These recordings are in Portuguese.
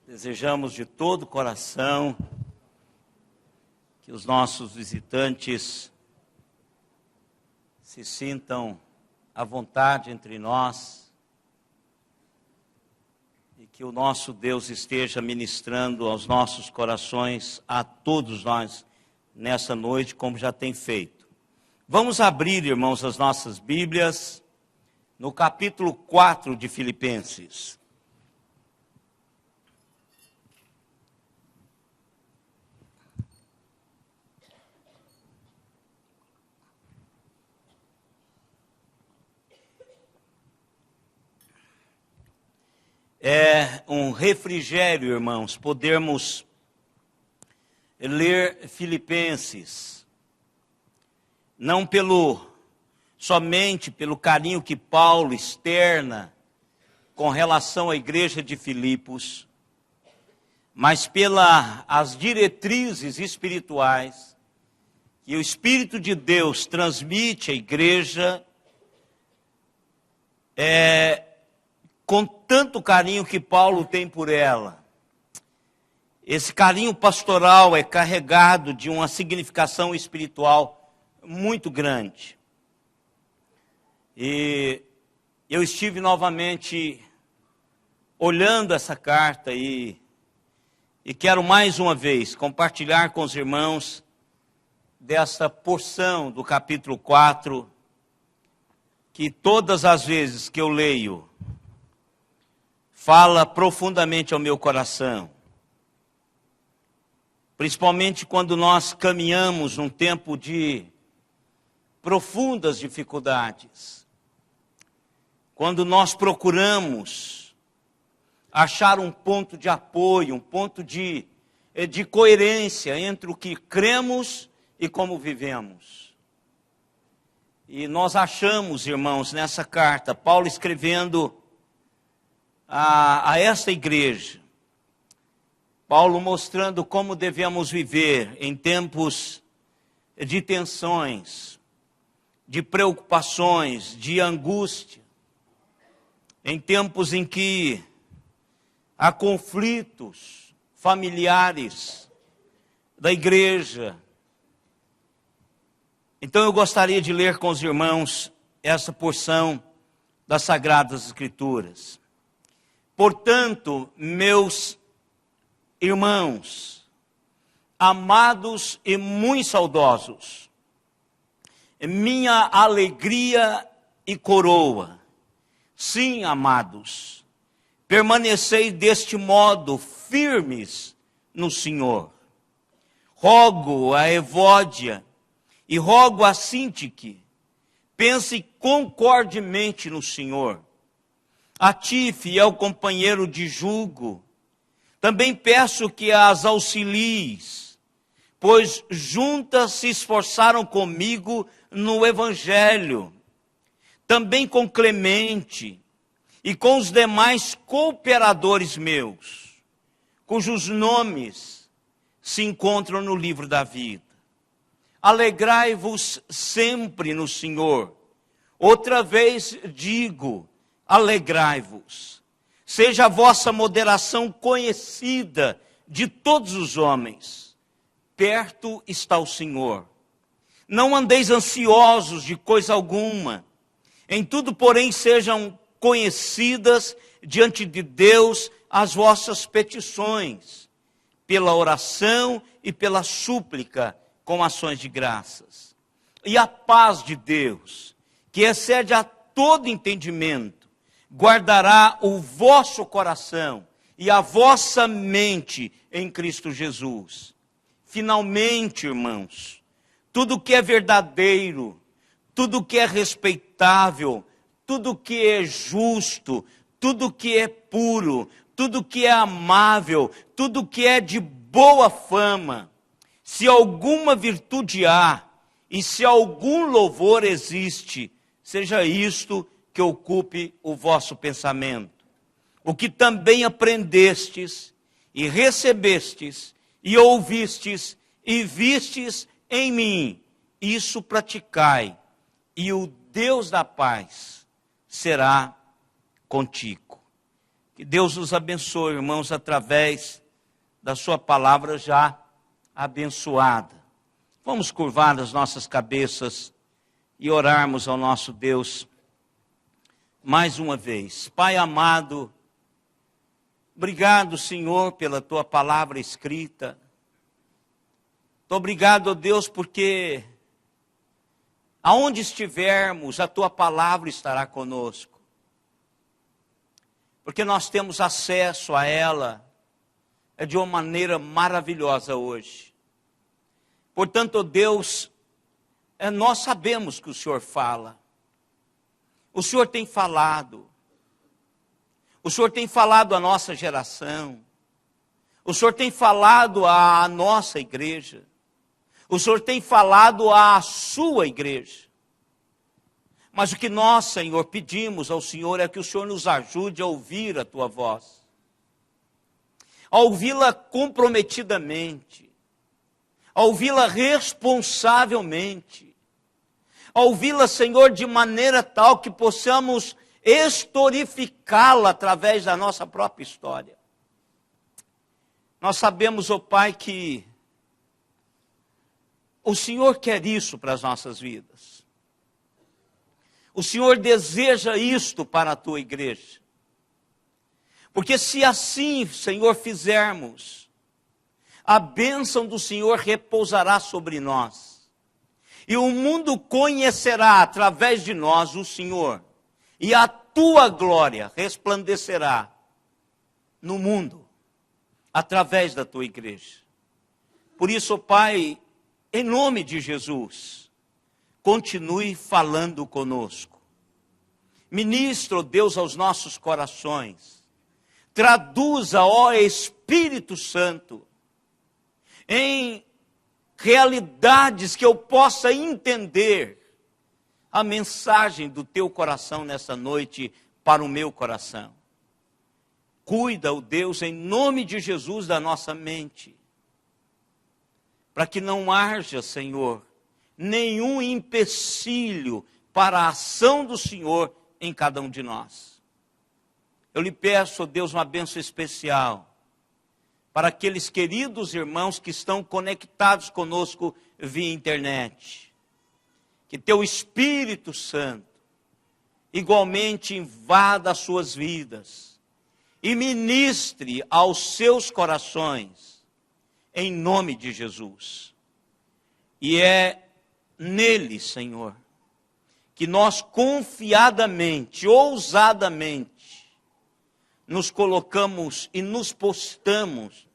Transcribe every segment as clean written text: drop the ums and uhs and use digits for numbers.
Desejamos de todo o coração que os nossos visitantes se sintam à vontade entre nós e que o nosso Deus esteja ministrando aos nossos corações, a todos nós, nessa noite, como já tem feito. Vamos abrir, irmãos, as nossas Bíblias no capítulo 4 de Filipenses. É um refrigério, irmãos, podermos ler Filipenses, não somente pelo carinho que Paulo externa com relação à igreja de Filipos, mas pelas diretrizes espirituais que o Espírito de Deus transmite à igreja, com tanto carinho que Paulo tem por ela. Esse carinho pastoral é carregado de uma significação espiritual muito grande. E eu estive novamente olhando essa carta e quero mais uma vez compartilhar com os irmãos dessa porção do capítulo 4, que todas as vezes que eu leio, fala profundamente ao meu coração. Principalmente quando nós caminhamos num tempo de profundas dificuldades. Quando nós procuramos achar um ponto de apoio, um ponto de coerência entre o que cremos e como vivemos. E nós achamos, irmãos, nessa carta, Paulo escrevendo a esta igreja, Paulo mostrando como devemos viver em tempos de tensões, de preocupações, de angústia, em tempos em que há conflitos familiares da igreja. Então eu gostaria de ler com os irmãos essa porção das Sagradas Escrituras. Portanto, meus irmãos, amados e muito saudosos, minha alegria e coroa, sim, amados, permanecei deste modo firmes no Senhor. Rogo a Evódia e rogo a Sintique, pense concordemente no Senhor. A ti, fiel companheiro de jugo, também peço que as auxilies, pois juntas se esforçaram comigo no Evangelho, também com Clemente e com os demais cooperadores meus, cujos nomes se encontram no livro da vida. Alegrai-vos sempre no Senhor. Outra vez digo, alegrai-vos. Seja a vossa moderação conhecida de todos os homens. Perto está o Senhor. Não andeis ansiosos de coisa alguma. Em tudo, porém, sejam conhecidas diante de Deus as vossas petições, pela oração e pela súplica, com ações de graças. E a paz de Deus, que excede a todo entendimento, guardará o vosso coração e a vossa mente em Cristo Jesus. Finalmente, irmãos, tudo que é verdadeiro, tudo que é respeitável, tudo que é justo, tudo que é puro, tudo que é amável, tudo que é de boa fama, se alguma virtude há e se algum louvor existe, seja isto que ocupe o vosso pensamento. O que também aprendestes e recebestes e ouvistes e vistes em mim, isso praticai, e o Deus da paz será contigo. Que Deus nos abençoe, irmãos, através da sua palavra já abençoada. Vamos curvar as nossas cabeças e orarmos ao nosso Deus mais uma vez. Pai amado, obrigado, Senhor, pela tua palavra escrita. Muito obrigado, ó Deus, porque aonde estivermos, a tua palavra estará conosco. Porque nós temos acesso a ela de uma maneira maravilhosa hoje. Portanto, ó Deus, nós sabemos que o Senhor fala. O Senhor tem falado. O Senhor tem falado à nossa geração. O Senhor tem falado à nossa igreja. O Senhor tem falado à sua igreja. Mas o que nós, Senhor, pedimos ao Senhor é que o Senhor nos ajude a ouvir a tua voz. A ouvi-la comprometidamente. A ouvi-la responsavelmente. A ouvi-la, Senhor, de maneira tal que possamos historificá-la através da nossa própria história. Nós sabemos, ó Pai, que o Senhor quer isso para as nossas vidas. O Senhor deseja isto para a tua igreja. Porque se assim, Senhor, fizermos, a bênção do Senhor repousará sobre nós. E o mundo conhecerá através de nós o Senhor. E a tua glória resplandecerá no mundo, através da tua igreja. Por isso, Pai, em nome de Jesus, continue falando conosco. Ministra, Deus, aos nossos corações. Traduza, ó Espírito Santo, em realidades que eu possa entender a mensagem do teu coração nessa noite para o meu coração. Cuida, ó Deus, em nome de Jesus, da nossa mente, para que não haja, Senhor, nenhum empecilho para a ação do Senhor em cada um de nós. Eu lhe peço, ó Deus, uma bênção especial para aqueles queridos irmãos que estão conectados conosco via internet. Que teu Espírito Santo igualmente invada as suas vidas e ministre aos seus corações, em nome de Jesus. E é nele, Senhor, que nós confiadamente, ousadamente, nos colocamos e nos postamos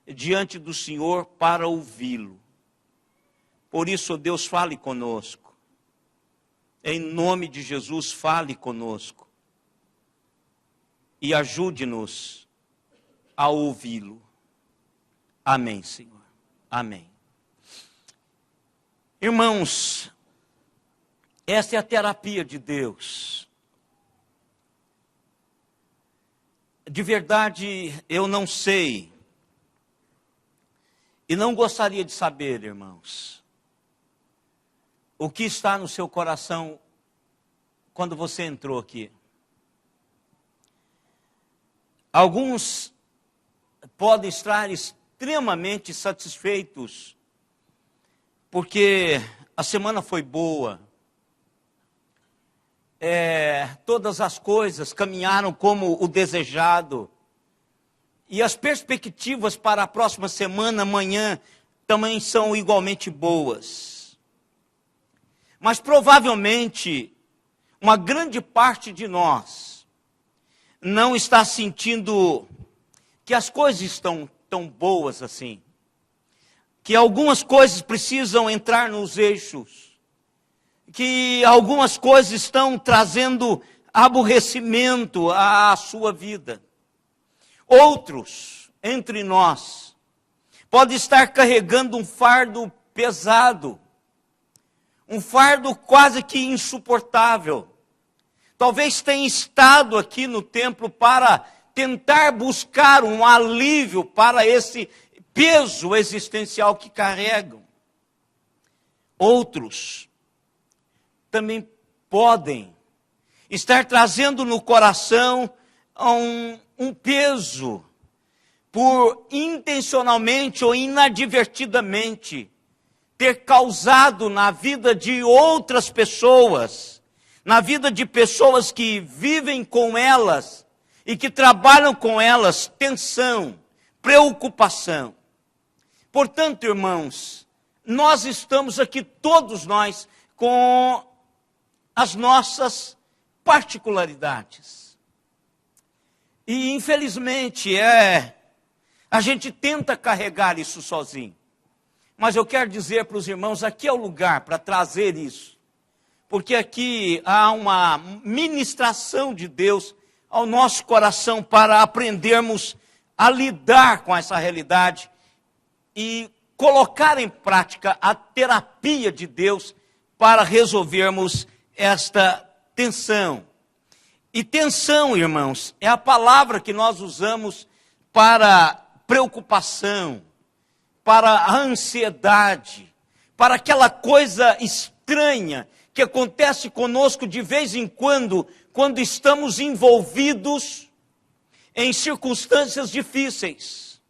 diante do Senhor para ouvi-lo. Por isso, Deus, fale conosco. Em nome de Jesus, fale conosco. E ajude-nos a ouvi-lo. Amém, Senhor. Amém. Irmãos, essa é a terapia de Deus. De verdade, eu não sei. E não gostaria de saber, irmãos, o que está no seu coração quando você entrou aqui. Alguns podem estar extremamente satisfeitos, porque a semana foi boa. Todas as coisas caminharam como o desejado. E as perspectivas para a próxima semana, amanhã, também são igualmente boas. Mas provavelmente, uma grande parte de nós não está sentindo que as coisas estão tão boas assim. Que algumas coisas precisam entrar nos eixos. Que algumas coisas estão trazendo aborrecimento à sua vida. Outros, entre nós, podem estar carregando um fardo pesado, um fardo quase que insuportável. Talvez tenha estado aqui no templo para tentar buscar um alívio para esse peso existencial que carregam. Outros também podem estar trazendo no coração um peso por intencionalmente ou inadvertidamente ter causado na vida de outras pessoas, na vida de pessoas que vivem com elas e que trabalham com elas, tensão, preocupação. Portanto, irmãos, nós estamos aqui, todos nós, com as nossas particularidades. E, infelizmente, a gente tenta carregar isso sozinho. Mas eu quero dizer para os irmãos, aqui é o lugar para trazer isso. Porque aqui há uma ministração de Deus ao nosso coração para aprendermos a lidar com essa realidade e colocar em prática a terapia de Deus para resolvermos esta tensão. E tensão, irmãos, é a palavra que nós usamos para preocupação, para a ansiedade, para aquela coisa estranha que acontece conosco de vez em quando estamos envolvidos em circunstâncias difíceis.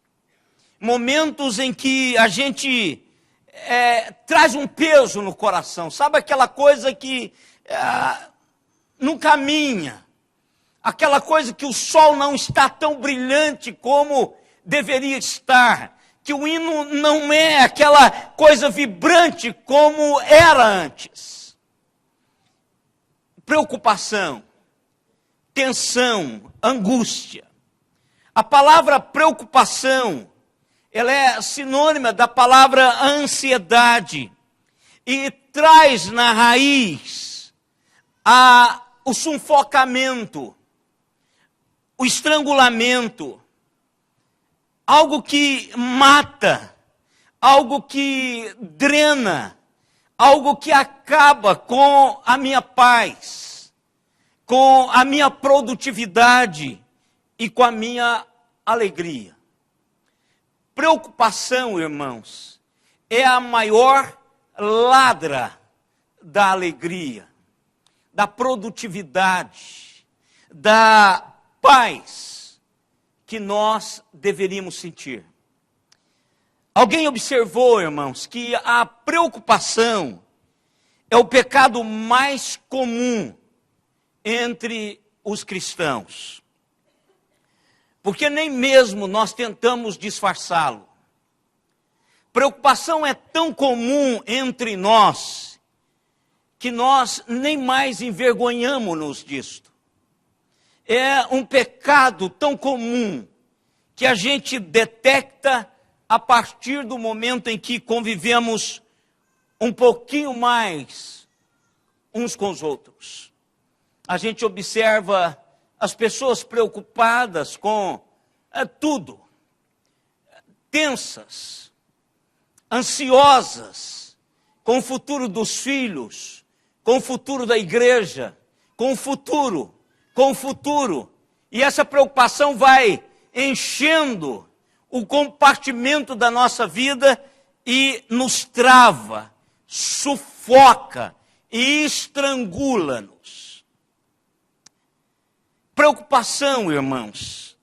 Momentos em que a gente traz um peso no coração. Sabe aquela coisa que não caminha? Aquela coisa que o sol não está tão brilhante como deveria estar. Que o hino não é aquela coisa vibrante como era antes. Preocupação, tensão, angústia. A palavra preocupação, ela é sinônima da palavra ansiedade e traz na raiz o sufocamento, o estrangulamento, algo que mata, algo que drena, algo que acaba com a minha paz, com a minha produtividade e com a minha alegria. Preocupação, irmãos, é a maior ladra da alegria, da produtividade, da paz que nós deveríamos sentir. Alguém observou, irmãos, que a preocupação é o pecado mais comum entre os cristãos. Porque nem mesmo nós tentamos disfarçá-lo. Preocupação é tão comum entre nós que nós nem mais envergonhamos-nos disto. É um pecado tão comum que a gente detecta a partir do momento em que convivemos um pouquinho mais uns com os outros. A gente observa as pessoas preocupadas com tudo, tensas, ansiosas, com o futuro dos filhos, com o futuro da igreja, com o futuro. E essa preocupação vai enchendo o compartimento da nossa vida e nos trava, sufoca e estrangula-nos. Preocupação, irmãos,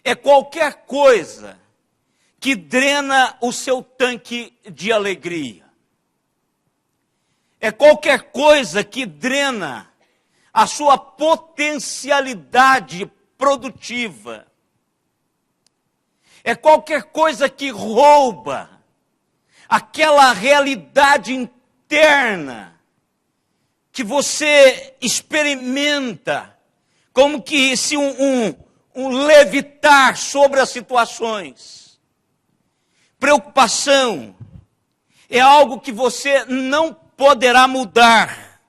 é qualquer coisa que drena o seu tanque de alegria. É qualquer coisa que drena a sua potencialidade produtiva. É qualquer coisa que rouba aquela realidade interna que você experimenta, como que se um levitar sobre as situações. Preocupação é algo que você não poderá mudar.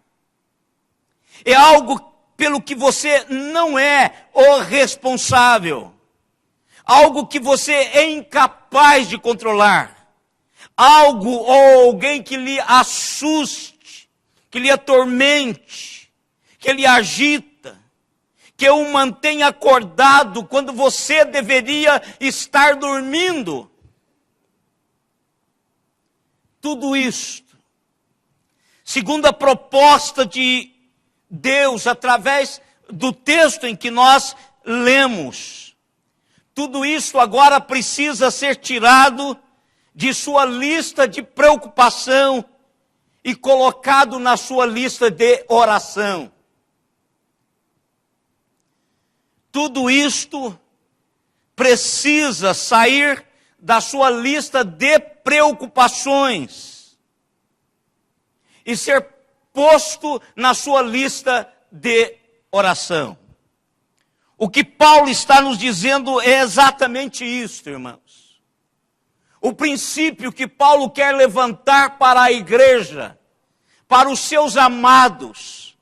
É algo pelo que você não é o responsável. Algo que você é incapaz de controlar. Algo ou alguém que lhe assuste, que lhe atormente, que lhe agita, que o mantenha acordado quando você deveria estar dormindo. Tudo isto, segundo a proposta de Deus, através do texto em que nós lemos. Tudo isso agora precisa ser tirado de sua lista de preocupação e colocado na sua lista de oração. Tudo isto precisa sair da sua lista de preocupações e ser posto na sua lista de oração. O que Paulo está nos dizendo é exatamente isso, irmãos. O princípio que Paulo quer levantar para a igreja, para os seus amados,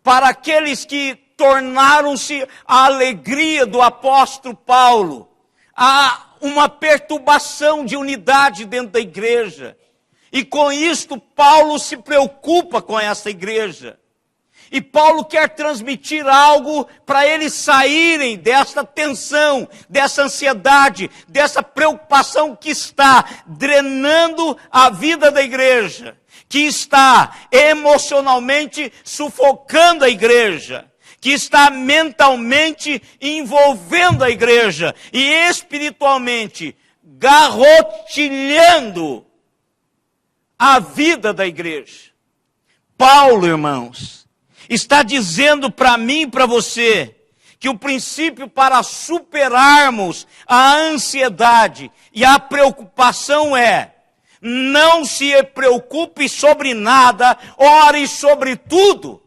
para aqueles que tornaram-se a alegria do apóstolo Paulo. Há uma perturbação de unidade dentro da igreja. E com isto, Paulo se preocupa com essa igreja. E Paulo quer transmitir algo para eles saírem dessa tensão, dessa ansiedade, dessa preocupação que está drenando a vida da igreja, que está emocionalmente sufocando a igreja, que está mentalmente envolvendo a igreja e espiritualmente garrotilhando a vida da igreja. Paulo, irmãos, está dizendo para mim e para você que o princípio para superarmos a ansiedade e a preocupação é: não se preocupe sobre nada, ore sobre tudo.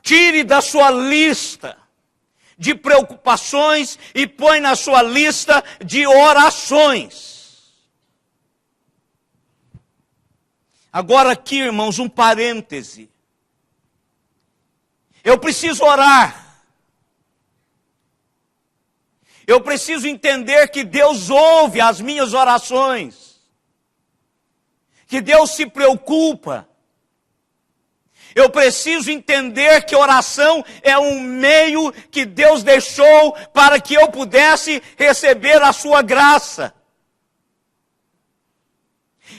Tire da sua lista de preocupações e põe na sua lista de orações. Agora aqui, irmãos, um parêntese. Eu preciso orar. Eu preciso entender que Deus ouve as minhas orações. Que Deus se preocupa. Eu preciso entender que oração é um meio que Deus deixou para que eu pudesse receber a sua graça.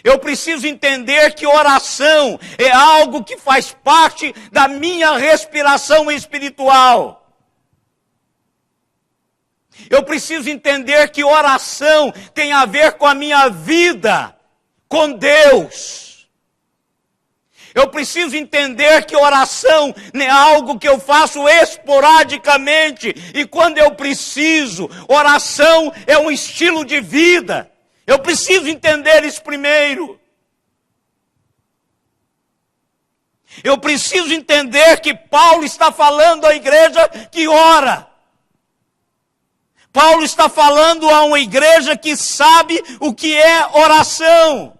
Eu preciso entender que oração é algo que faz parte da minha respiração espiritual. Eu preciso entender que oração tem a ver com a minha vida com Deus. Eu preciso entender que oração não é algo que eu faço esporadicamente e quando eu preciso. Oração é um estilo de vida. Eu preciso entender isso primeiro. Eu preciso entender que Paulo está falando à igreja que ora. Paulo está falando a uma igreja que sabe o que é oração.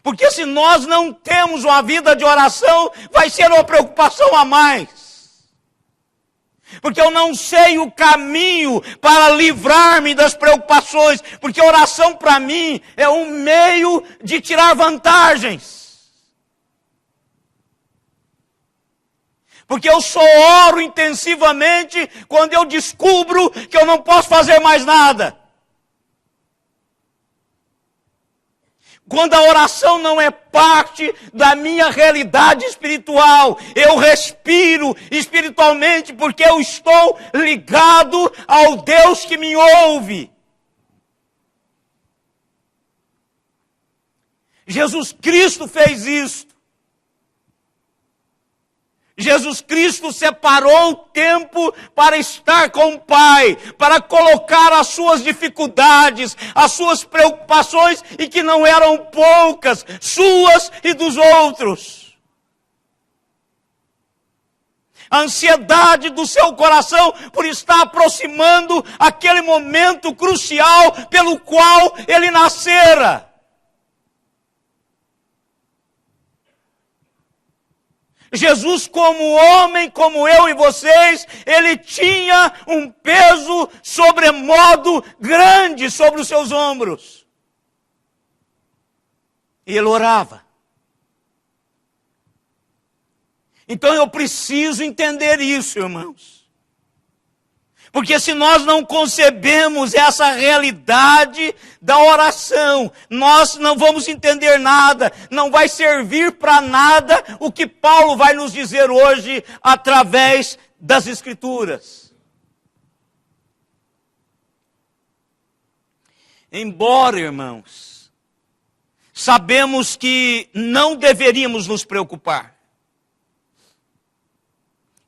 Porque se nós não temos uma vida de oração, vai ser uma preocupação a mais. Porque eu não sei o caminho para livrar-me das preocupações. Porque oração para mim é um meio de tirar vantagens. Porque eu só oro intensivamente quando eu descubro que eu não posso fazer mais nada. Quando a oração não é parte da minha realidade espiritual, eu respiro espiritualmente porque eu estou ligado ao Deus que me ouve. Jesus Cristo fez isso. Jesus Cristo separou o tempo para estar com o Pai, para colocar as suas dificuldades, as suas preocupações, e que não eram poucas, suas e dos outros. A ansiedade do seu coração por estar aproximando aquele momento crucial pelo qual ele nascera. Jesus, como homem, como eu e vocês, ele tinha um peso sobremodo grande sobre os seus ombros. E ele orava. Então eu preciso entender isso, irmãos. Porque se nós não concebemos essa realidade da oração, nós não vamos entender nada, não vai servir para nada o que Paulo vai nos dizer hoje através das Escrituras. Embora, irmãos, sabemos que não deveríamos nos preocupar.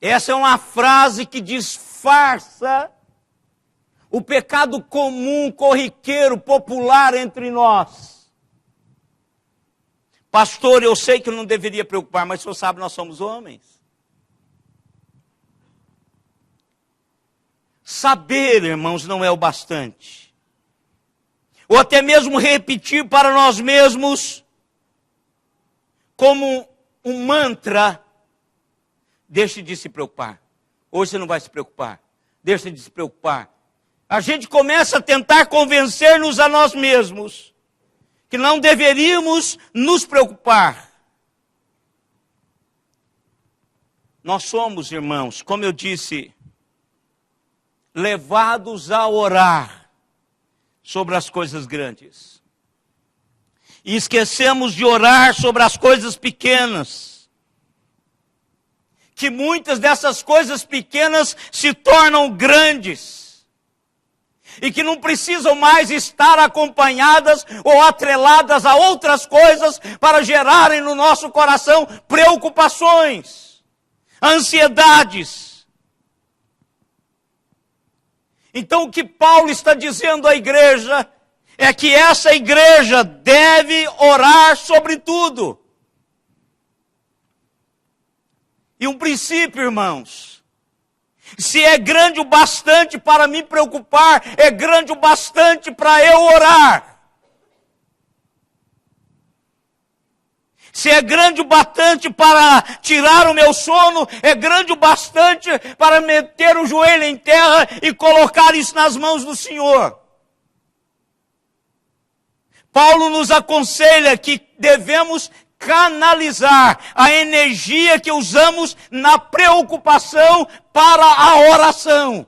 Essa é uma frase que disfarça o pecado comum, corriqueiro, popular entre nós. Pastor, eu sei que eu não deveria preocupar, mas o senhor sabe, nós somos homens. Saber, irmãos, não é o bastante. Ou até mesmo repetir para nós mesmos, como um mantra: deixe de se preocupar. Hoje você não vai se preocupar. Deixe de se preocupar. A gente começa a tentar convencer-nos a nós mesmos que não deveríamos nos preocupar. Nós somos, irmãos, como eu disse, levados a orar sobre as coisas grandes. E esquecemos de orar sobre as coisas pequenas. Que muitas dessas coisas pequenas se tornam grandes. E que não precisam mais estar acompanhadas ou atreladas a outras coisas para gerarem no nosso coração preocupações, ansiedades. Então o que Paulo está dizendo à igreja é que essa igreja deve orar sobre tudo. E um princípio, irmãos, se é grande o bastante para me preocupar, é grande o bastante para eu orar. Se é grande o bastante para tirar o meu sono, é grande o bastante para meter o joelho em terra e colocar isso nas mãos do Senhor. Paulo nos aconselha que devemos canalizar a energia que usamos na preocupação para a oração.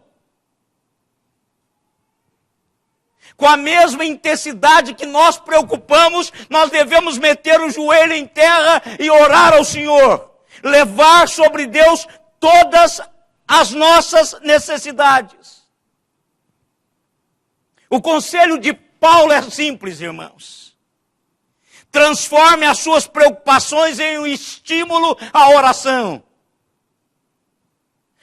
Com a mesma intensidade que nós preocupamos, nós devemos meter o joelho em terra e orar ao Senhor. Levar sobre Deus todas as nossas necessidades. O conselho de Paulo é simples, irmãos. Transforme as suas preocupações em um estímulo à oração.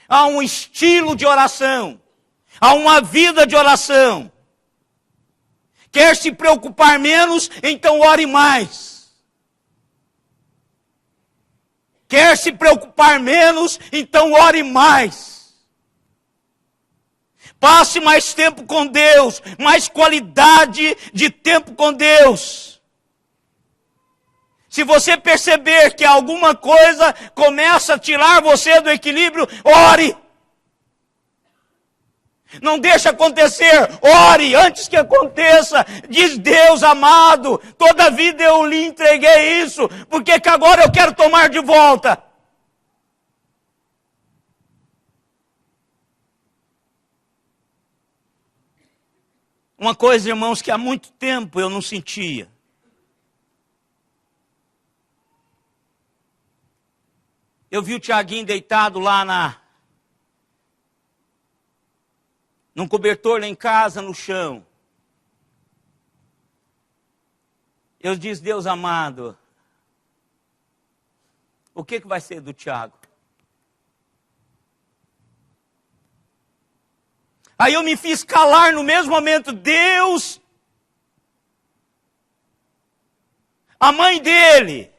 A um estilo de oração. A uma vida de oração. Quer se preocupar menos, então ore mais. Quer se preocupar menos, então ore mais. Passe mais tempo com Deus, mais qualidade de tempo com Deus. Se você perceber que alguma coisa começa a tirar você do equilíbrio, ore. Não deixe acontecer, ore antes que aconteça. Diz: Deus amado, toda a vida eu lhe entreguei isso, porque que agora eu quero tomar de volta. Uma coisa, irmãos, que há muito tempo eu não sentia. Eu vi o Tiaguinho deitado lá num cobertor lá em casa, no chão. Eu disse: Deus amado, o que vai ser do Tiago? Aí eu me fiz calar no mesmo momento. Deus, a mãe dele,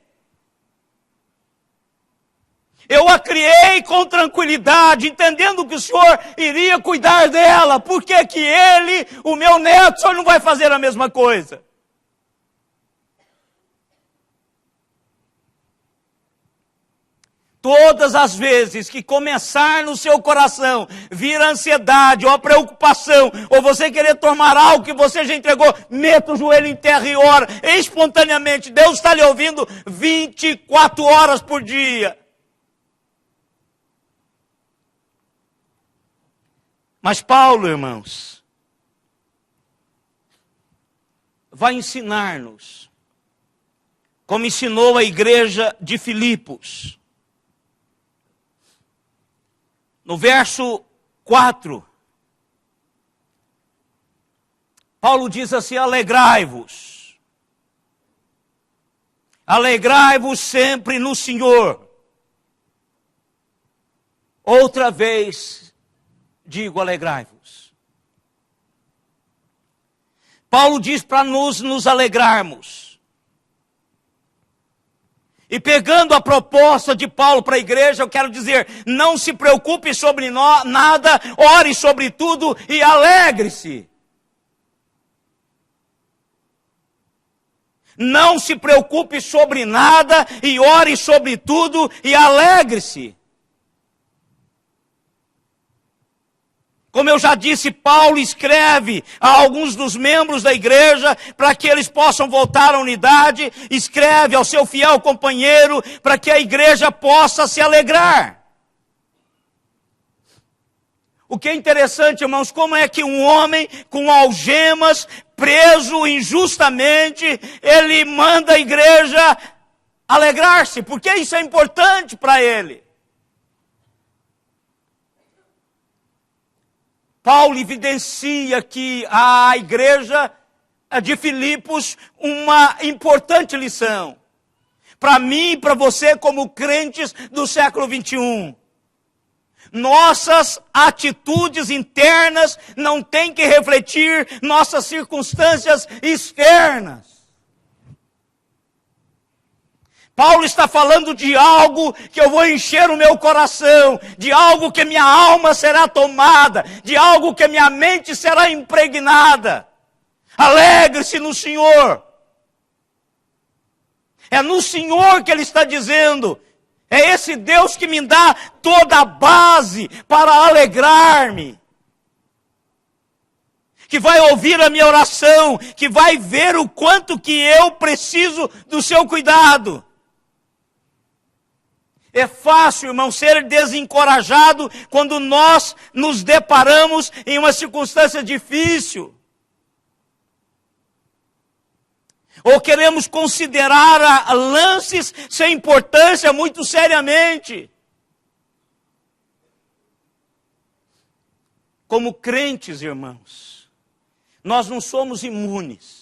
eu a criei com tranquilidade, entendendo que o Senhor iria cuidar dela. Por que que ele, o meu neto, o Senhor não vai fazer a mesma coisa? Todas as vezes que começar no seu coração vir a ansiedade ou a preocupação, ou você querer tomar algo que você já entregou, meta o joelho em terra e ora espontaneamente. Deus está lhe ouvindo 24 horas por dia. Mas Paulo, irmãos, vai ensinar-nos, como ensinou a igreja de Filipos. No verso 4, Paulo diz assim: alegrai-vos. Alegrai-vos sempre no Senhor. Outra vez digo, alegrai-vos. Paulo diz para nos alegrarmos. E pegando a proposta de Paulo para a igreja, eu quero dizer, não se preocupe sobre nada, ore sobre tudo e alegre-se. Não se preocupe sobre nada e ore sobre tudo e alegre-se. Como eu já disse, Paulo escreve a alguns dos membros da igreja para que eles possam voltar à unidade, escreve ao seu fiel companheiro para que a igreja possa se alegrar. O que é interessante, irmãos, como é que um homem com algemas, preso injustamente, ele manda a igreja alegrar-se, porque isso é importante para ele. Paulo evidencia aqui à igreja de Filipos uma importante lição. Para mim e para você como crentes do século 21. Nossas atitudes internas não têm que refletir nossas circunstâncias externas. Paulo está falando de algo que eu vou encher o meu coração, de algo que minha alma será tomada, de algo que minha mente será impregnada. Alegre-se no Senhor. É no Senhor que ele está dizendo. É esse Deus que me dá toda a base para alegrar-me. Que vai ouvir a minha oração, que vai ver o quanto que eu preciso do seu cuidado. É fácil, irmão, ser desencorajado quando nós nos deparamos em uma circunstância difícil. Ou queremos considerar lances sem importância muito seriamente. Como crentes, irmãos, nós não somos imunes.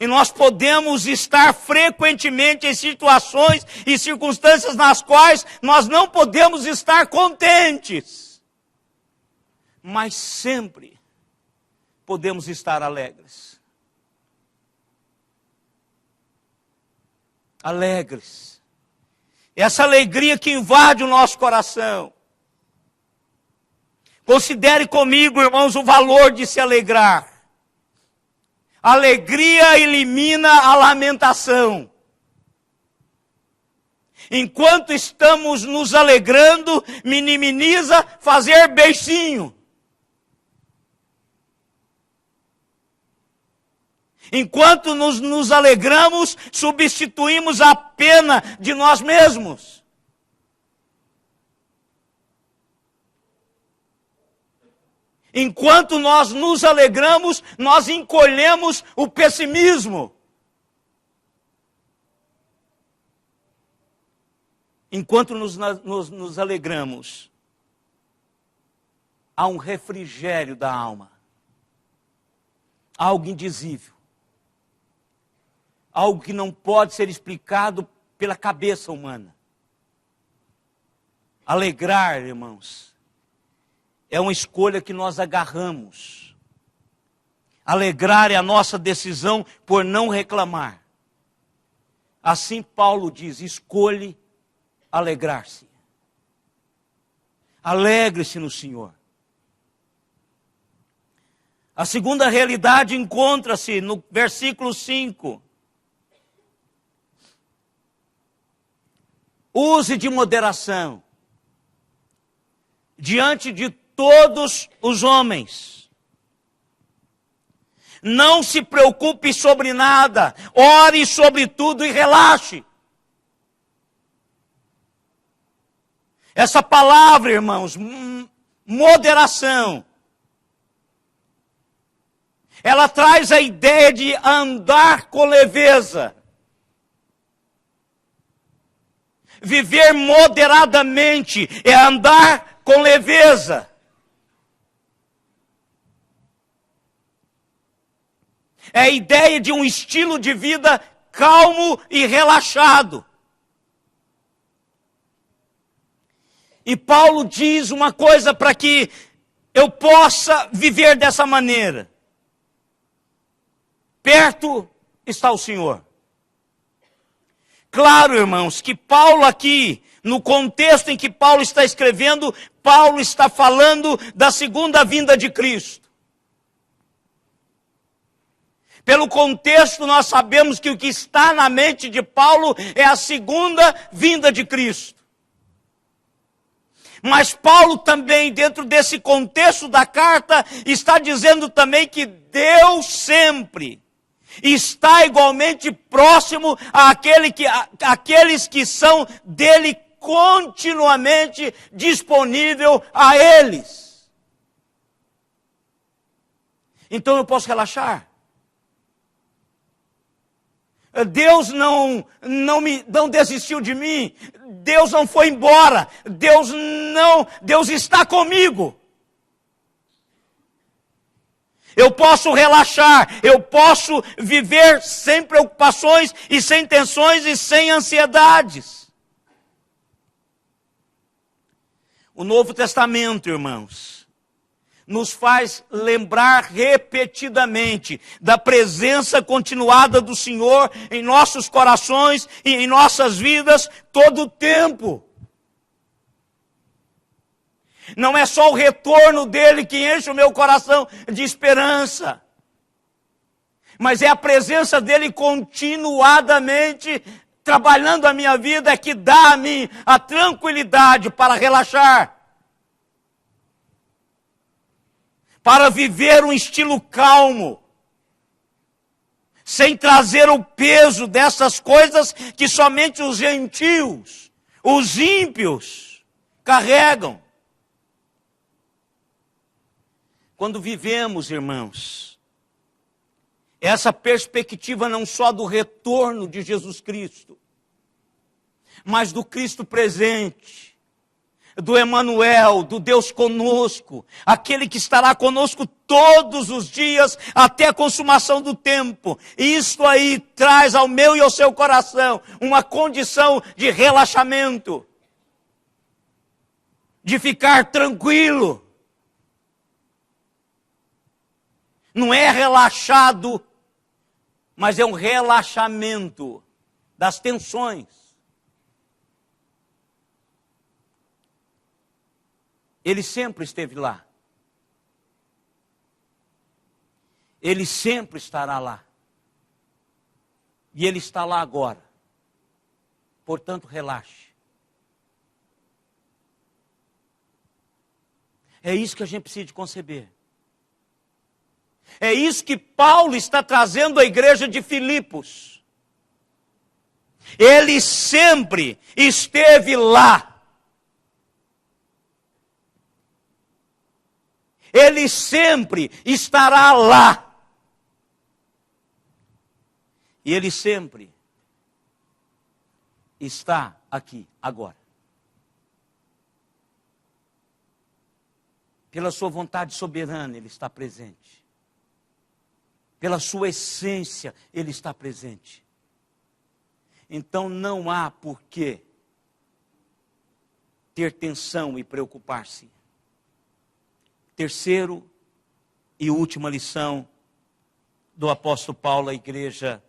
E nós podemos estar frequentemente em situações e circunstâncias nas quais nós não podemos estar contentes. Mas sempre podemos estar alegres. Alegres. Essa alegria que invade o nosso coração. Considere comigo, irmãos, o valor de se alegrar. Alegria elimina a lamentação. Enquanto estamos nos alegrando, minimiza fazer beicinho. Enquanto nos alegramos, substituímos a pena de nós mesmos. Enquanto nós nos alegramos, nós encolhemos o pessimismo. Enquanto nos alegramos, há um refrigério da alma. Algo indizível. Algo que não pode ser explicado pela cabeça humana. Alegrar, irmãos, é uma escolha que nós agarramos. Alegrar é a nossa decisão por não reclamar. Assim Paulo diz, escolhe alegrar-se. Alegre-se no Senhor. A segunda realidade encontra-se no versículo 5. Use de moderação diante de todos os homens. Não se preocupe sobre nada, ore sobre tudo e relaxe. Essa palavra, irmãos, moderação. Ela traz a ideia de andar com leveza. Viver moderadamente é andar com leveza. É a ideia de um estilo de vida calmo e relaxado. E Paulo diz uma coisa para que eu possa viver dessa maneira. Perto está o Senhor. Claro, irmãos, que Paulo aqui, no contexto em que Paulo está escrevendo, Paulo está falando da segunda vinda de Cristo. Pelo contexto, nós sabemos que o que está na mente de Paulo é a segunda vinda de Cristo. Mas Paulo também, dentro desse contexto da carta, está dizendo também que Deus sempre está igualmente próximo àqueles que são dele continuamente disponível a eles. Então eu posso relaxar. Deus não desistiu de mim. Deus não foi embora. Deus está comigo. Eu posso relaxar, eu posso viver sem preocupações e sem tensões e sem ansiedades. O Novo Testamento, irmãos, nos faz lembrar repetidamente da presença continuada do Senhor em nossos corações e em nossas vidas todo o tempo. Não é só o retorno dele que enche o meu coração de esperança, mas é a presença dele continuadamente trabalhando a minha vida que dá a mim a tranquilidade para relaxar, para viver um estilo calmo, sem trazer o peso dessas coisas que somente os gentios, os ímpios, carregam. Quando vivemos, irmãos, essa perspectiva não só do retorno de Jesus Cristo, mas do Cristo presente, do Emanuel, do Deus conosco, aquele que estará conosco todos os dias até a consumação do tempo. Isto aí traz ao meu e ao seu coração uma condição de relaxamento, de ficar tranquilo. Não é relaxado, mas é um relaxamento das tensões. Ele sempre esteve lá. Ele sempre estará lá. E Ele está lá agora. Portanto, relaxe. É isso que a gente precisa de conceber. É isso que Paulo está trazendo à igreja de Filipos. Ele sempre esteve lá. Ele sempre estará lá. E Ele sempre está aqui, agora. Pela sua vontade soberana, Ele está presente. Pela sua essência, Ele está presente. Então não há por que ter tensão e preocupar-se. Terceiro e última lição do apóstolo Paulo à igreja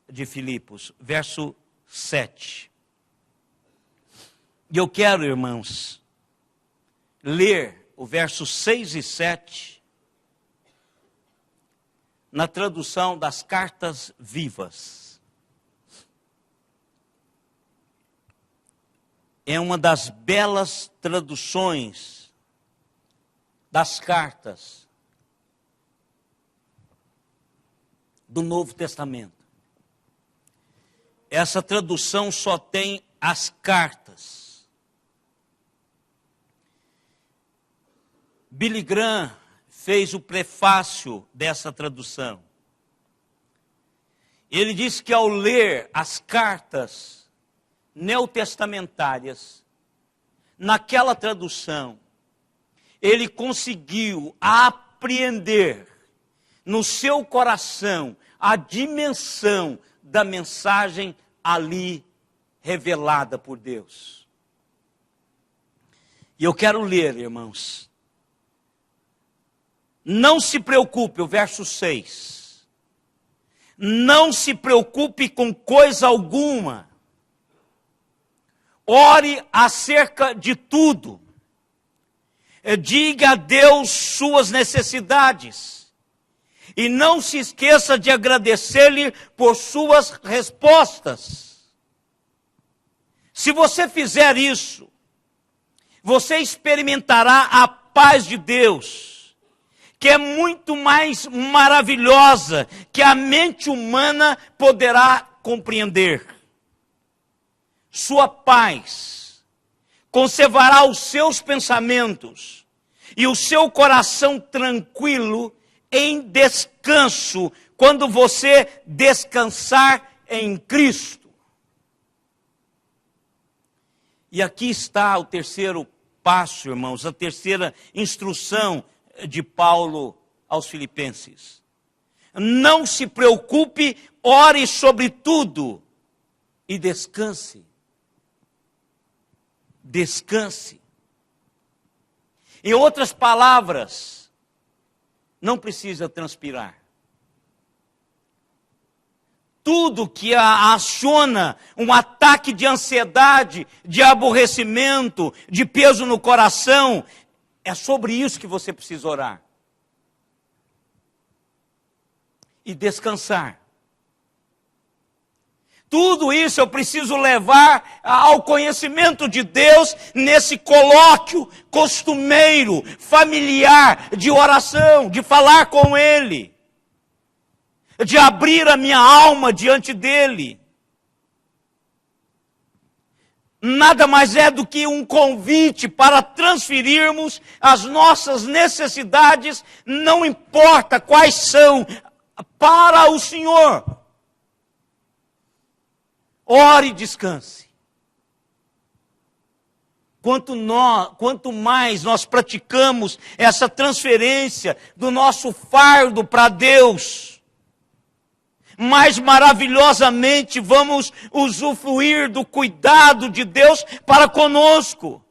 de Filipos, verso 7. E eu quero, irmãos, ler o verso 6 e 7 na tradução das Cartas Vivas. É uma das belas traduções das cartas do Novo Testamento. Essa tradução só tem as cartas. Billy Graham fez o prefácio dessa tradução. Ele disse que ao ler as cartas neotestamentárias, naquela tradução, ele conseguiu apreender no seu coração a dimensão da mensagem ali revelada por Deus. E eu quero ler, irmãos. Não se preocupe, o verso 6. Não se preocupe com coisa alguma. Ore acerca de tudo. Diga a Deus suas necessidades. E não se esqueça de agradecer-lhe por suas respostas. Se você fizer isso, você experimentará a paz de Deus, que é muito mais maravilhosa que a mente humana poderá compreender. Sua paz conservará os seus pensamentos e o seu coração tranquilo em descanso, quando você descansar em Cristo. E aqui está o terceiro passo, irmãos, a terceira instrução de Paulo aos Filipenses. Não se preocupe, ore sobre tudo e descanse. Descanse. Em outras palavras, não precisa transpirar. Tudo que aciona um ataque de ansiedade, de aborrecimento, de peso no coração, é sobre isso que você precisa orar. E descansar. Tudo isso eu preciso levar ao conhecimento de Deus nesse colóquio costumeiro, familiar, de oração, de falar com Ele, de abrir a minha alma diante dEle. Nada mais é do que um convite para transferirmos as nossas necessidades, não importa quais são, para o Senhor. Ore e descanse. Quanto mais nós praticamos essa transferência do nosso fardo para Deus, mais maravilhosamente vamos usufruir do cuidado de Deus para conosco.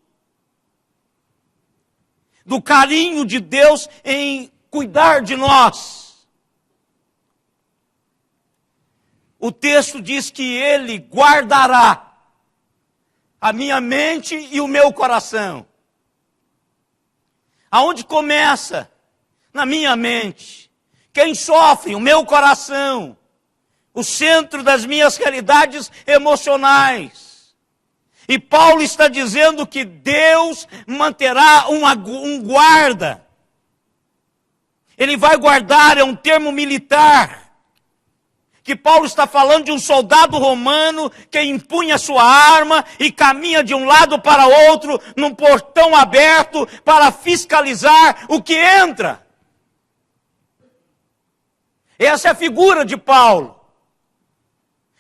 Do carinho de Deus em cuidar de nós. O texto diz que Ele guardará a minha mente e o meu coração. Aonde começa? Na minha mente. Quem sofre? O meu coração. O centro das minhas realidades emocionais. E Paulo está dizendo que Deus manterá um guarda. Ele vai guardar, é um termo militar. Que Paulo está falando de um soldado romano que empunha sua arma e caminha de um lado para outro num portão aberto para fiscalizar o que entra. Essa é a figura de Paulo.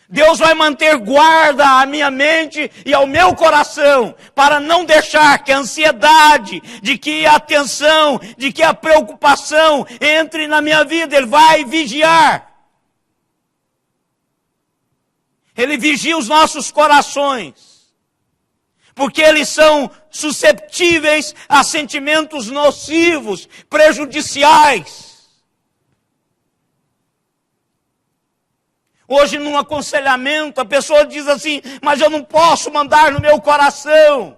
Deus vai manter guarda à minha mente e ao meu coração, para não deixar que a ansiedade, de que a tensão, de que a preocupação entre na minha vida. Ele vai vigiar. Ele vigia os nossos corações, porque eles são susceptíveis a sentimentos nocivos, prejudiciais. Hoje, num aconselhamento, a pessoa diz assim: mas eu não posso mandar no meu coração.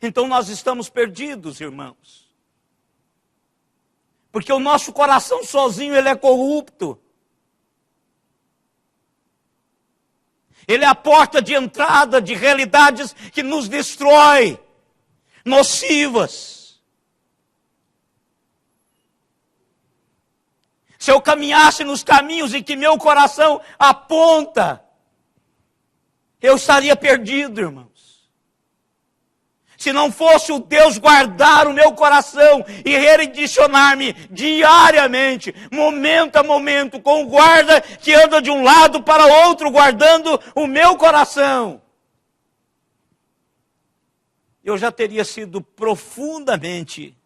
Então nós estamos perdidos, irmãos. Porque o nosso coração sozinho, ele é corrupto. Ele é a porta de entrada de realidades que nos destrói, nocivas. Se eu caminhasse nos caminhos em que meu coração aponta, eu estaria perdido, irmãos. se não fosse o Deus guardar o meu coração e redirecionar-me diariamente, momento a momento, com o guarda que anda de um lado para outro, guardando o meu coração, eu já teria sido profundamente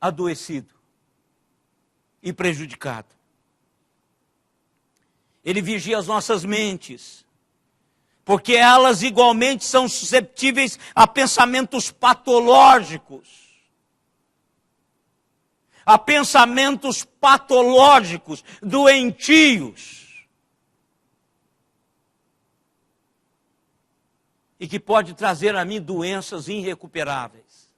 adoecido e prejudicado. Ele vigia as nossas mentes, porque elas igualmente são susceptíveis a pensamentos patológicos. A pensamentos patológicos, doentios. E que pode trazer a mim doenças irrecuperáveis.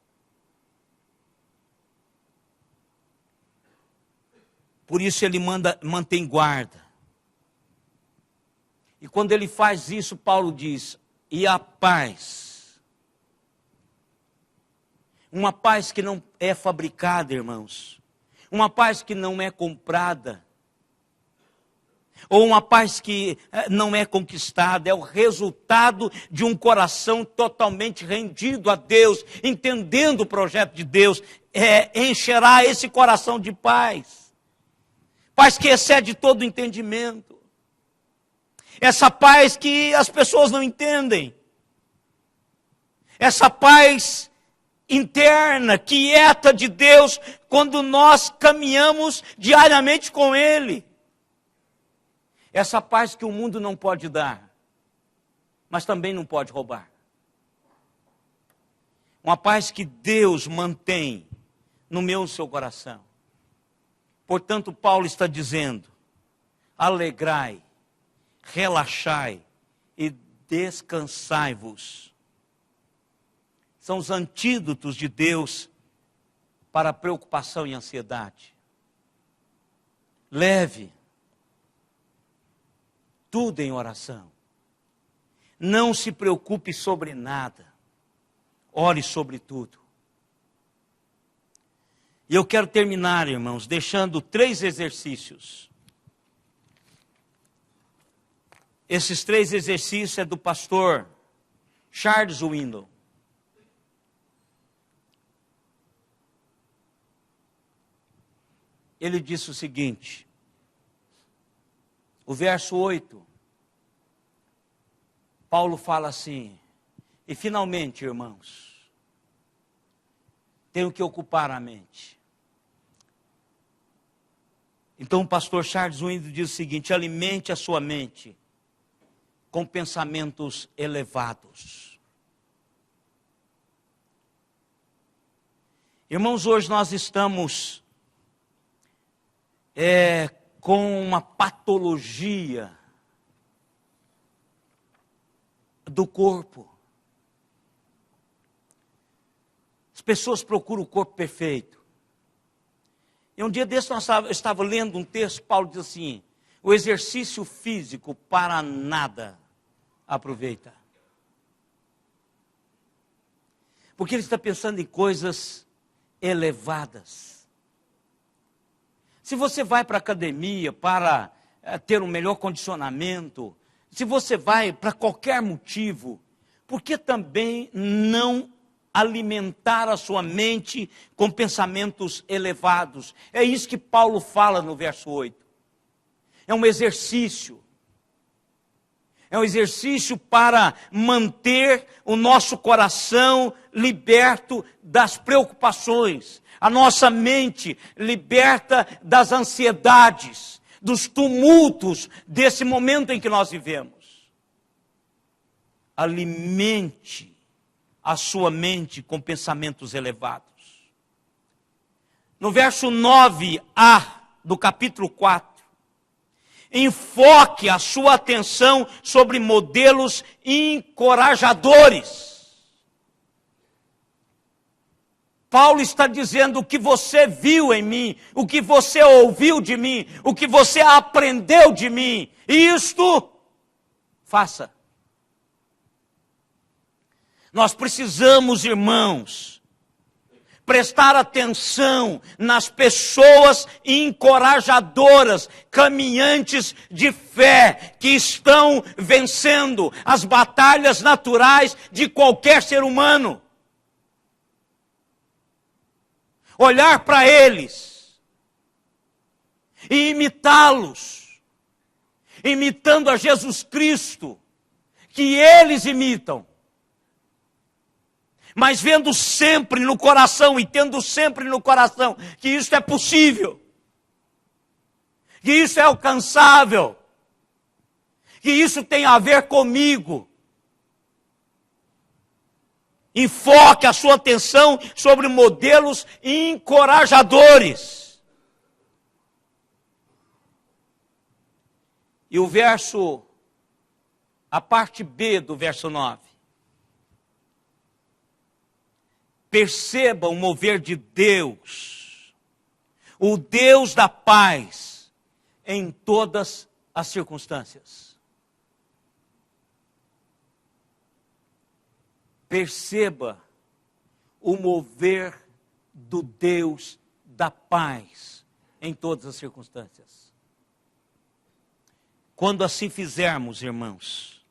Por isso ele mantém guarda. E quando ele faz isso, Paulo diz, e a paz. Uma paz que não é fabricada, irmãos. Uma paz que não é comprada. Ou uma paz que não é conquistada. É o resultado de um coração totalmente rendido a Deus, entendendo o projeto de Deus. Encherá esse coração de paz. Paz que excede todo entendimento. Essa paz que as pessoas não entendem. Essa paz interna, quieta de Deus, quando nós caminhamos diariamente com Ele. Essa paz que o mundo não pode dar, mas também não pode roubar. Uma paz que Deus mantém no meu e no seu coração. Portanto, Paulo está dizendo, alegrai, relaxai e descansai-vos. São os antídotos de Deus para a preocupação e ansiedade. Leve tudo em oração. Não se preocupe sobre nada. Ore sobre tudo. E eu quero terminar, irmãos, deixando 3 exercícios. Esses 3 exercícios é do pastor Charles Swindoll. Ele disse o seguinte, o verso 8, Paulo fala assim, e finalmente, irmãos, tenho que ocupar a mente. Então o pastor Charles Swindoll diz o seguinte, alimente a sua mente com pensamentos elevados. Irmãos, hoje nós estamos com uma patologia do corpo. As pessoas procuram o corpo perfeito. E um dia desse eu estava lendo um texto, Paulo diz assim, o exercício físico para nada aproveita. Porque ele está pensando em coisas elevadas. Se você vai para a academia para ter um melhor condicionamento, se você vai para qualquer motivo, por que também não alimentar a sua mente com pensamentos elevados? É isso que Paulo fala no verso 8. É um exercício. É um exercício para manter o nosso coração liberto das preocupações. A nossa mente liberta das ansiedades, dos tumultos desse momento em que nós vivemos. Alimente a sua mente com pensamentos elevados. No verso 9a do capítulo 4, enfoque a sua atenção sobre modelos encorajadores. Paulo está dizendo o que você viu em mim, o que você ouviu de mim, o que você aprendeu de mim. Isto, faça. Nós precisamos, irmãos, prestar atenção nas pessoas encorajadoras, caminhantes de fé, que estão vencendo as batalhas naturais de qualquer ser humano. Olhar para eles e imitá-los, imitando a Jesus Cristo, que eles imitam. Mas vendo sempre no coração e tendo sempre no coração que isso é possível, que isso é alcançável, que isso tem a ver comigo. Enfoque a sua atenção sobre modelos encorajadores. E o verso, a parte B do verso 9. Perceba o mover de Deus, o Deus da paz, em todas as circunstâncias. Perceba o mover do Deus da paz em todas as circunstâncias. Quando assim fizermos, irmãos,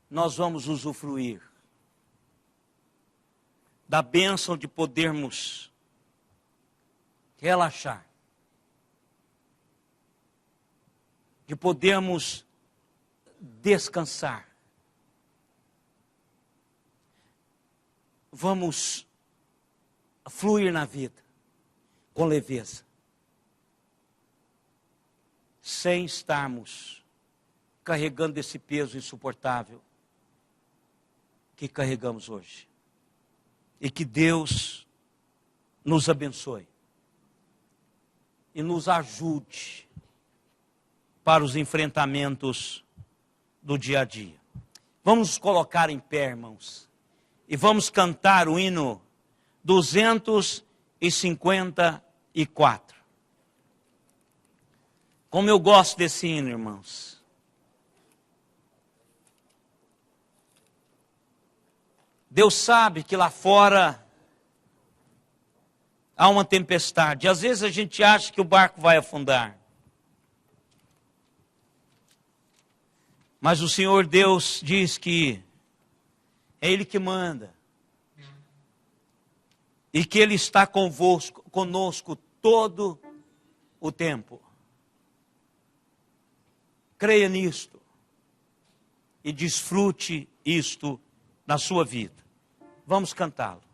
nós vamos usufruir da bênção de podermos relaxar, de podermos descansar. Vamos fluir na vida com leveza, sem estarmos carregando esse peso insuportável que carregamos hoje. E que Deus nos abençoe e nos ajude para os enfrentamentos do dia a dia. Vamos nos colocar em pé, irmãos, e vamos cantar o hino 254. Como eu gosto desse hino, irmãos. Deus sabe que lá fora há uma tempestade. Às vezes a gente acha que o barco vai afundar. Mas o Senhor Deus diz que é Ele que manda. E que Ele está conosco todo o tempo. Creia nisto. E desfrute isto na sua vida. Vamos cantá-lo.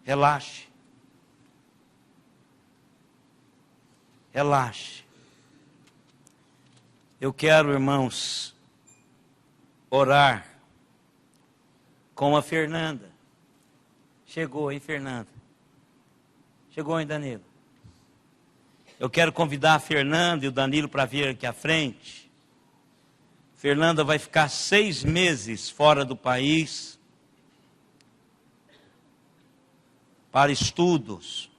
Relaxe. Relaxe. Eu quero, irmãos, orar com a Fernanda. Chegou, hein, Fernanda? Chegou, hein, Danilo? Eu quero convidar a Fernanda e o Danilo para vir aqui à frente. Fernanda vai ficar 6 meses fora do país para estudos.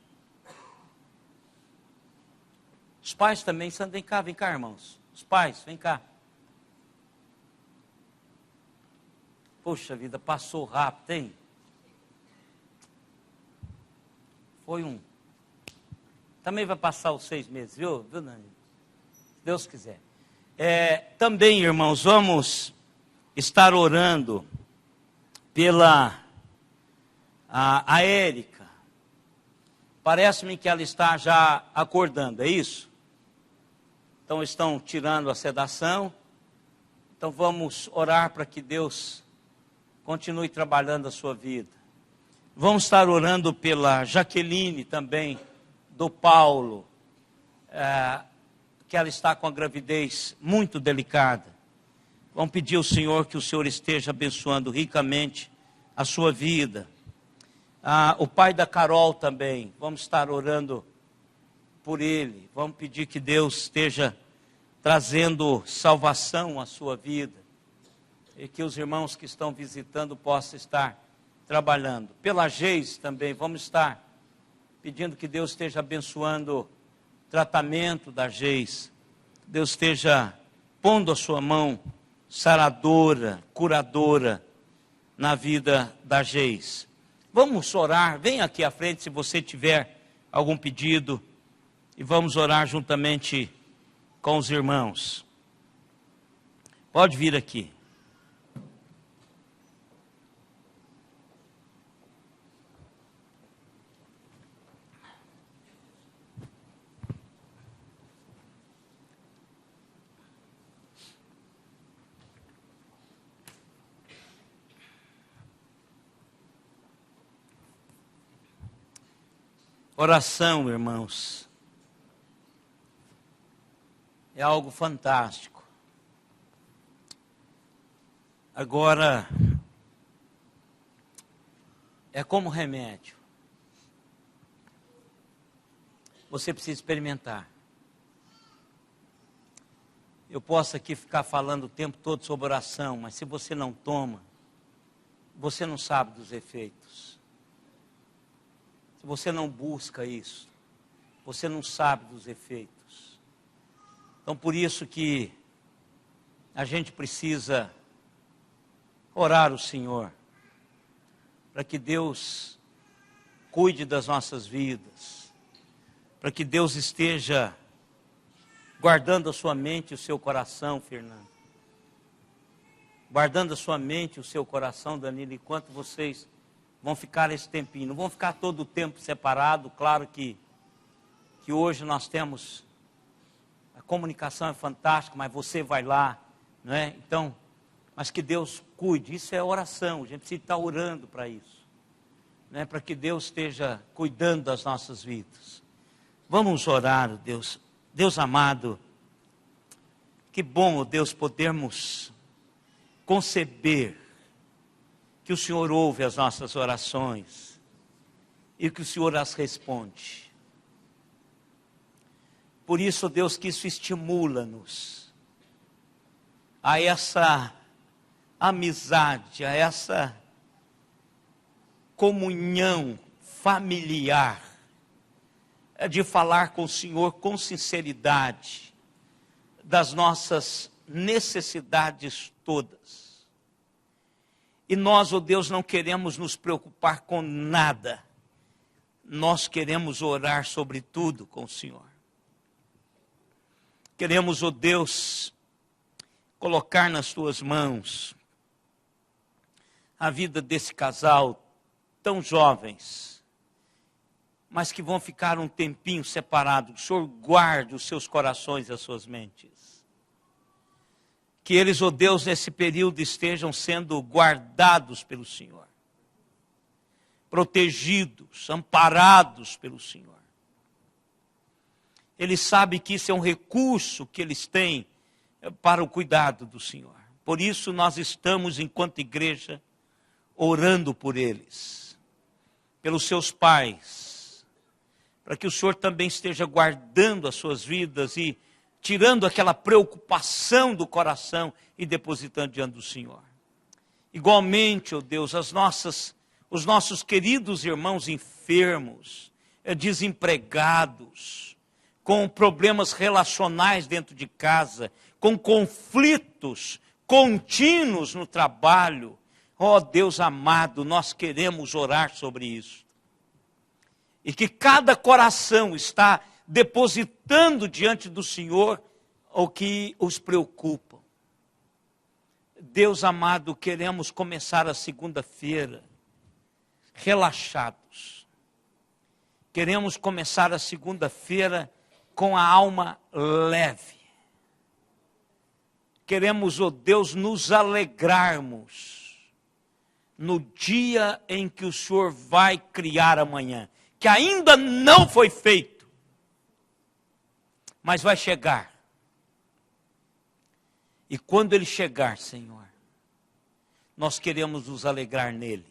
Os pais também, vem cá, irmãos. Os pais, vem cá. Poxa vida, passou rápido, hein? Foi um. Também vai passar os 6 meses, viu, Danilo? Se Deus quiser. Também, irmãos, vamos estar orando pela a Érica. Parece-me que ela está já acordando, é isso? Então estão tirando a sedação. Então vamos orar para que Deus continue trabalhando a sua vida. Vamos estar orando pela Jaqueline também, do Paulo, que ela está com a gravidez muito delicada. Vamos pedir ao Senhor que o Senhor esteja abençoando ricamente a sua vida. O pai da Carol também, vamos estar orando por ele. Vamos pedir que Deus esteja trazendo salvação à sua vida. E que os irmãos que estão visitando possam estar trabalhando. Pela Geis também, vamos estar pedindo que Deus esteja abençoando o tratamento da Geis. Deus esteja pondo a sua mão saradora, curadora na vida da Geis. Vamos orar, vem aqui à frente se você tiver algum pedido e vamos orar juntamente com os irmãos. Pode vir aqui. Oração, irmãos, é algo fantástico. Agora, é como remédio. Você precisa experimentar. Eu posso aqui ficar falando o tempo todo sobre oração, mas se você não toma, você não sabe dos efeitos. Se você não busca isso, você não sabe dos efeitos. Então, por isso que a gente precisa orar ao Senhor, para que Deus cuide das nossas vidas, para que Deus esteja guardando a sua mente e o seu coração, Fernando. Guardando a sua mente e o seu coração, Danilo, enquanto vocês vão ficar esse tempinho. Não vão ficar todo o tempo separado. Claro que hoje nós temos, a comunicação é fantástica, mas você vai lá, não é? Então, mas que Deus cuide. Isso é oração, a gente precisa estar orando para isso, né? Para que Deus esteja cuidando das nossas vidas. Vamos orar, Deus. Deus amado, que bom, Deus, podermos conceber que o Senhor ouve as nossas orações e que o Senhor as responde. Por isso, Deus, que isso estimula-nos a essa amizade, a essa comunhão familiar, de falar com o Senhor com sinceridade das nossas necessidades todas. E nós, ó Deus, não queremos nos preocupar com nada. Nós queremos orar sobre tudo com o Senhor. Queremos, ó Deus, colocar nas tuas mãos a vida desse casal tão jovens, mas que vão ficar um tempinho separados. O Senhor guarde os seus corações e as suas mentes. Que eles, ó Deus, nesse período estejam sendo guardados pelo Senhor. protegidos, amparados pelo Senhor. Ele sabe que isso é um recurso que eles têm para o cuidado do Senhor. Por isso nós estamos, enquanto igreja, orando por eles, pelos seus pais, para que o Senhor também esteja guardando as suas vidas e tirando aquela preocupação do coração e depositando diante do Senhor. Igualmente, ó Deus, os nossos queridos irmãos enfermos, desempregados, com problemas relacionais dentro de casa, com conflitos contínuos no trabalho. Ó Deus amado, nós queremos orar sobre isso. E que cada coração está depositando diante do Senhor o que os preocupa. Deus amado, queremos começar a segunda-feira relaxados. Queremos começar a segunda-feira com a alma leve. Queremos, ó Deus, nos alegrarmos no dia em que o Senhor vai criar amanhã, que ainda não foi feito, mas vai chegar. E quando ele chegar, Senhor, nós queremos nos alegrar nele.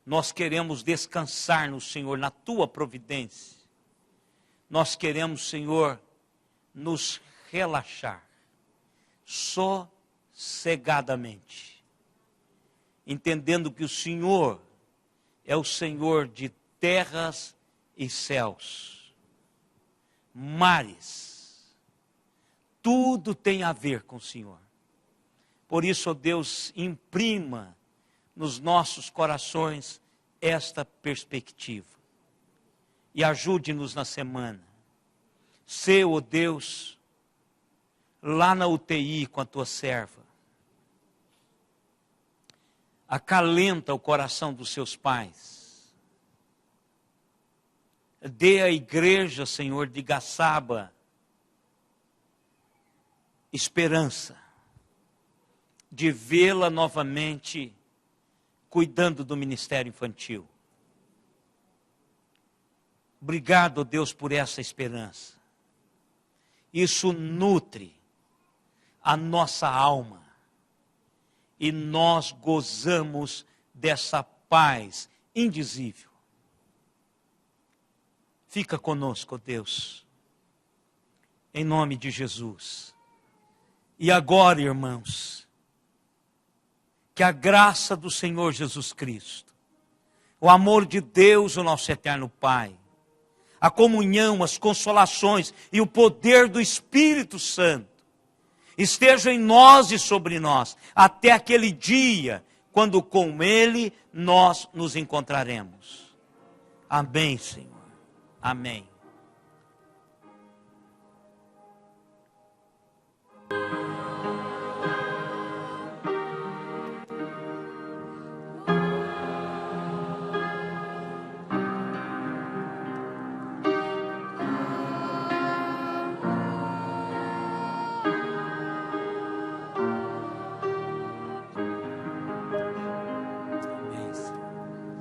Nós queremos descansar no Senhor, na tua providência. Nós queremos, Senhor, nos relaxar, sossegadamente, entendendo que o Senhor é o Senhor de terras e céus, mares, tudo tem a ver com o Senhor. Por isso, ó Deus, imprima nos nossos corações esta perspectiva. E ajude-nos na semana. Sê, ó Deus, lá na UTI com a tua serva. Acalenta o coração dos seus pais. Dê à igreja, Senhor, de Gaçaba, esperança de vê-la novamente cuidando do ministério infantil. Obrigado, Deus, por essa esperança. Isso nutre a nossa alma e nós gozamos dessa paz indizível. Fica conosco, Deus, em nome de Jesus. E agora, irmãos, que a graça do Senhor Jesus Cristo, o amor de Deus, o nosso eterno Pai, a comunhão, as consolações e o poder do Espírito Santo estejam em nós e sobre nós, até aquele dia, quando com Ele nós nos encontraremos. Amém, Senhor. Amém.